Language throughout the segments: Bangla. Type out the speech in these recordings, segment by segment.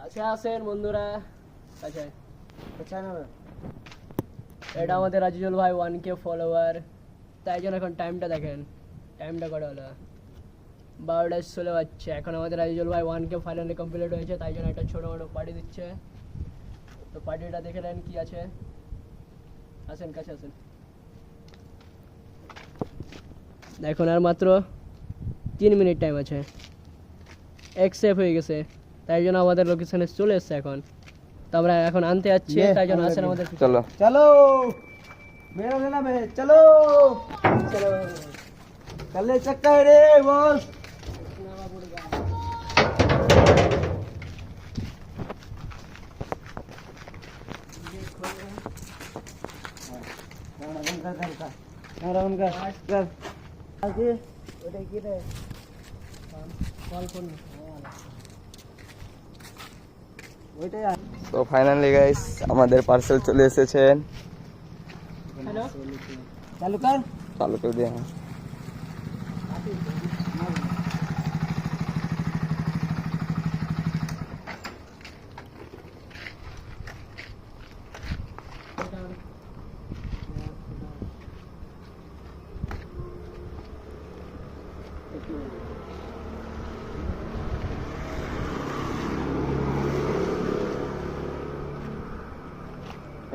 কাছে আসেন বন্ধুরা, কাছে এটা আমাদের আজিজুল ভাই 1K ফলোয়ার, তাই জন্য এখন টাইমটা দেখেন, টাইমটা কটা হলো 12:16 বাজছে। এখন আমাদের আজিজুল ভাই 1K ফাইনালি কমপ্লিট হয়েছে, তাই জন্য একটা ছোটো মোটো পার্টি দিচ্ছে। তো পার্টিটা দেখে নেন কি আছে, আসেন কাছে আসেন। এখন আর মাত্র 3 মিনিট টাইম আছে, এক সেভ হয়ে গেছে, তাই জন্য আমাদের লোকেশনে চলে এসছে এখন। তো আমরা এখন আনতে যাচ্ছি, তাই জন্য আসেন আমাদের পিছনে। চলো चलो मेरा लेना में चलो চলো कल्ले चक्का है रे बॉस তো ফাইনালি গাইস আমাদের পার্সেল চলে এসেছে। হ্যালো, चालू कर চালু করে দিয়ে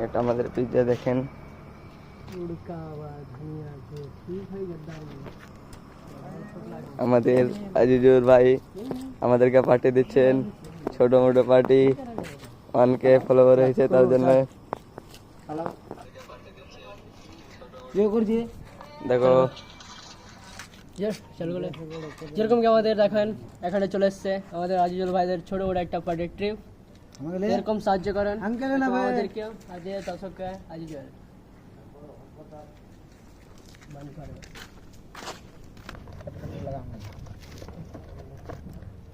এটা আমাদের পিজ্জা দেখেন। আমাদের আজিজুর ভাই আমাদেরকে পার্টি দিচ্ছেন, ছোট মোটো পার্টি। 1K ফলোয়ার হয়েছে তার জন্য। ये कर दिए দেখো চালু করে যেরকম কি আমাদের দেখেন এখানে চলে এসছে আমাদের আজিজুল ভাইদের ছোট বড় একটা পার্টি ট্রিপ। हमारे এরকম সাহায্য করেন अंकल है ना भाई আমাদেরকে, আজকে দর্শককে আজিজুল বন্ধ করে।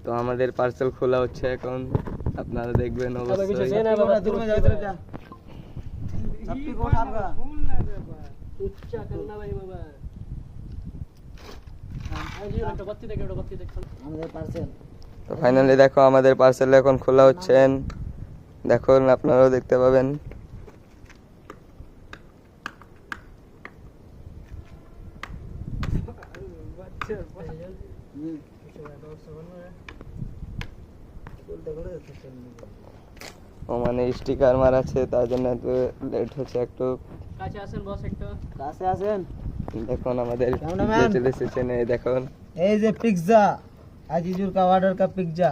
তো আমাদের পার্সেল খোলা হচ্ছে এখন, আপনারা দেখবেন আবার কিছু অবশ্যই। সে না বাবা, दूर में जाओ तेरे जा चप्पी को उठा आपका উচ্চা করনা ভাই বাবা। আজিজুল একটা বাতি দেখে, একটা বাতি দেখুন। हमारे पार्सल তো ফাইনালি দেখো আমাদের পার্সেল এখন খোলা হচ্ছেন, দেখুন আপনারাও দেখতে পাবেন। ও মানে স্টিকার মারা আছে তার জন্য একটু লেট হচ্ছে একটু। কাছে আসেন বস একটু। कहाँ से आसेन দেখুন আমাদের Cameraman. পিজ্জা চলে এসেছে, এই দেখুন। ए जे पिज्जा आजीजुर का ऑर्डर का पिज्जा